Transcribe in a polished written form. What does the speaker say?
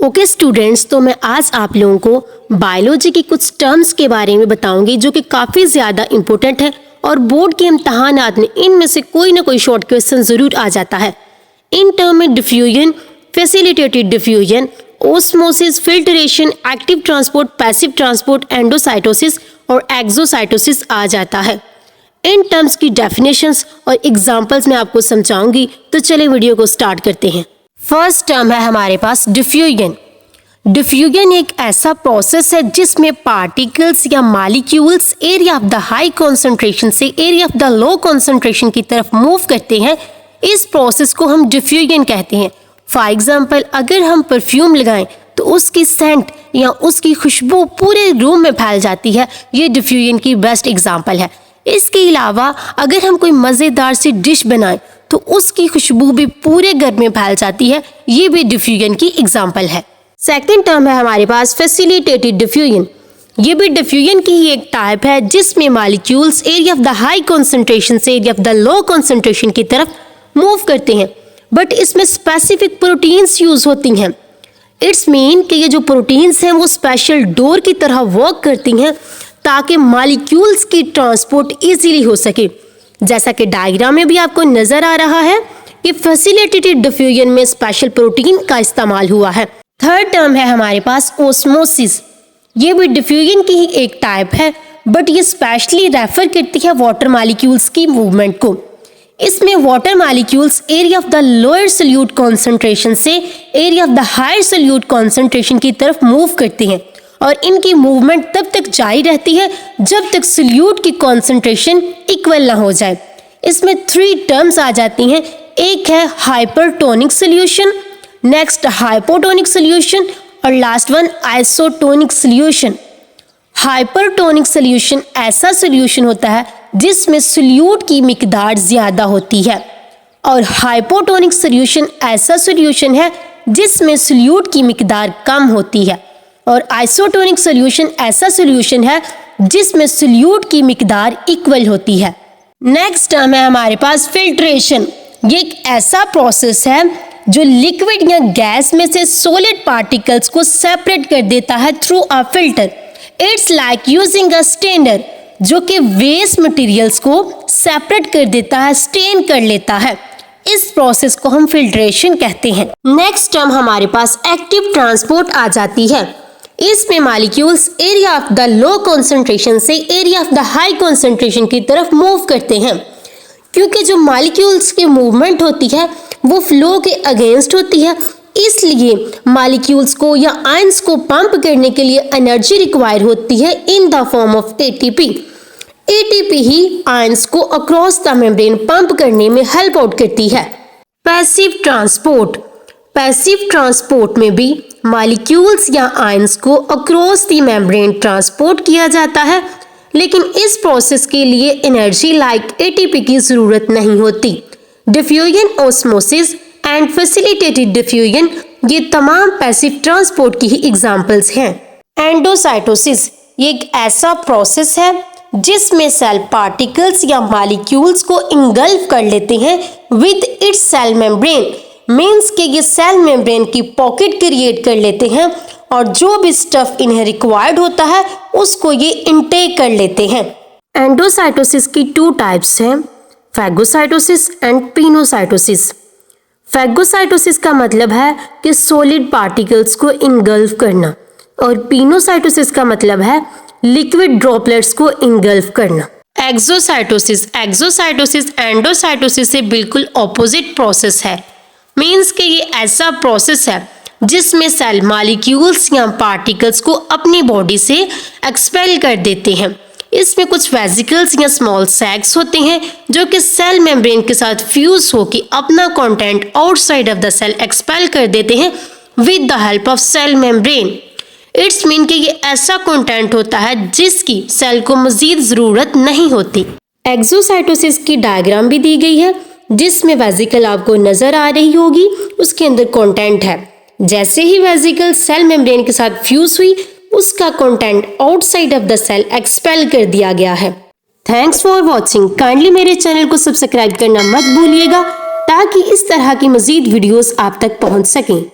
Okay students, तो मैं आज आप लोगों को बायोलॉजी की कुछ टर्म्स के बारे में बताऊंगी जो कि काफ़ी ज़्यादा इंपॉर्टेंट है और बोर्ड के इम्तहानात में इनमें से कोई ना कोई शॉर्ट क्वेश्चन ज़रूर आ जाता है। इन टर्म में diffusion, facilitated diffusion, osmosis, filtration, active transport, passive transport, endocytosis और एक्सोसाइटोसिस आ जाता है। इन टर्म्स की डेफिनेशंस और एग्जांपल्स मैं आपको समझाऊंगी, तो चलिए वीडियो को स्टार्ट करते हैं। फर्स्ट टर्म है हमारे पास डिफ्यूजन। डिफ्यूजन एक ऐसा प्रोसेस है जिसमें पार्टिकल्स या molecules area of the high concentration से area of the low concentration की तरफ मूव करते हैं। इस प्रोसेस को हम डिफ्यूजन कहते हैं। फॉर एग्जाम्पल, अगर हम परफ्यूम लगाएं तो उसकी सेंट या उसकी खुशबू पूरे रूम में फैल जाती है। ये डिफ्यूजन की बेस्ट एग्जाम्पल है। इसके अलावा अगर हम कोई मज़ेदार सी डिश बनाएं तो उसकी खुशबू भी पूरे घर में फैल जाती है। ये भी डिफ्यूजन की एग्जाम्पल है। सेकंड टर्म है हमारे पास फैसिलिटेटेड डिफ्यूजन। ये भी डिफ्यूजन की ही एक टाइप है जिसमें molecules area of the high concentration से area of the low concentration की तरफ मूव करते हैं, बट इसमें स्पेसिफिक प्रोटीन्स यूज होती हैं। इट्स मीन कि ये जो प्रोटीन्स हैं वो स्पेशल डोर की तरह वर्क करती हैं ताकि मॉलिक्यूल्स की ट्रांसपोर्ट इजीली हो सके। जैसा कि डायग्राम में भी आपको नजर आ रहा है कि फैसिलिटेटेड डिफ्यूजन में स्पेशल प्रोटीन का इस्तेमाल हुआ है। थर्ड टर्म है हमारे पास ओस्मोसिस। ये भी डिफ्यूजन की ही एक टाइप है, बट ये स्पेशली रेफर करती है वाटर मॉलिक्यूल्स की मूवमेंट को। इसमें water molecules area of the lower solute concentration से area of the higher solute concentration की तरफ मूव करती हैं और इनकी मूवमेंट तब तक जारी रहती है जब तक सोल्यूट की कॉन्सेंट्रेशन इक्वल ना हो जाए। इसमें 3 टर्म्स आ जाती हैं। एक है hypertonic solution, next hypotonic solution और last one isotonic solution. Hypertonic solution ऐसा सोल्यूशन होता है जिसमें सोल्यूट की मिकदार ज़्यादा होती है और हाइपोटोनिक सोल्यूशन ऐसा सोल्यूशन है जिसमें सोल्यूट की मिकदार कम होती है और आइसोटोनिक सोल्यूशन ऐसा सोल्यूशन है जिसमें सोल्यूट की मिकदार इक्वल होती है। नेक्स्ट टर्म है हमारे पास फिल्ट्रेशन। ये एक ऐसा प्रोसेस है जो लिक्विड या गैस में से सॉलिड पार्टिकल्स को सेपरेट कर देता है through a filter. It's like using a strainer, जो कि वेस्ट मटेरियल्स को सेपरेट कर देता है, स्टेन कर लेता है। इस प्रोसेस को हम फिल्ट्रेशन कहते हैं। नेक्स्ट टर्म हमारे पास एक्टिव ट्रांसपोर्ट आ जाती है। इसमें molecules area of the low concentration से area of the high concentration की तरफ मूव करते हैं। क्योंकि जो मॉलिक्यूल्स की मूवमेंट होती है वो फ्लो के अगेंस्ट होती है, इसलिए मॉलिक्यूल्स को या आयंस को पंप करने के लिए एनर्जी रिक्वायर होती है in the form of ATP. ATP he ions को अक्रॉस द मेम्ब्रेन पंप करने में हेल्प आउट करती है। Passive transport. पैसिव ट्रांसपोर्ट में भी मॉलिक्यूल्स या आयंस को अक्रॉस द मेम्ब्रेन ट्रांसपोर्ट किया जाता है, लेकिन इस प्रोसेस के लिए एनर्जी लाइक एटीपी की जरूरत नहीं होती। Diffusion, osmosis and facilitated diffusion ये तमाम पैसिव ट्रांसपोर्ट की ही एग्जांपल्स हैं। एंडोसाइटोसिस ये एक ऐसा प्रोसेस है जिसमें सेल पार्टिकल्स या मॉलिक्यूल्स को इंगल्फ कर लेते हैं with its cell membrane. Means कि ये सेल मेम्ब्रेन की पॉकेट क्रिएट कर लेते हैं और जो भी स्टफ इन्हें रिक्वायर्ड होता है उसको ये इनटेक कर लेते हैं। एंडोसाइटोसिस की 2 टाइप्स हैं, फैगोसाइटोसिस एंड पिनोसाइटोसिस। फैगोसाइटोसिस का मतलब है कि सॉलिड पार्टिकल्स को इंगल्फ करना और पिनोसाइटोसिस का मतलब है लिक्विड ड्रॉपलेट्स को इंगल्फ करना। एक्सोसाइटोसिस एंडोसाइटोसिस से बिल्कुल ऑपोजिट प्रोसेस है। मीन्स कि ये ऐसा प्रोसेस है जिसमें सेल मॉलिक्यूल्स या पार्टिकल्स को अपनी बॉडी से एक्सपेल कर देते हैं। इसमें कुछ वेसिकल्स या स्मॉल सैक्स होते हैं जो कि सेल मेम्ब्रेन के साथ फ्यूज होकर अपना content outside of the cell expel कर देते हैं with the help of cell membrane. It's mean कि ये ऐसा कंटेंट होता है जिसकी सेल को मजीद ज़रूरत नहीं होती। एक्सोसाइटोसिस की डायग्राम भी दी गई है जिसमें वेसिकल आपको नजर आ रही होगी, उसके अंदर कंटेंट है। जैसे ही वेसिकल सेल मेम्ब्रेन के साथ फ्यूज हुई उसका content outside of the cell expel कर दिया गया है। Thanks for watching. काइंडली मेरे चैनल को सब्सक्राइब करना मत भूलिएगा ताकि इस तरह की मजीद वीडियोस आप तक पहुंच सकें।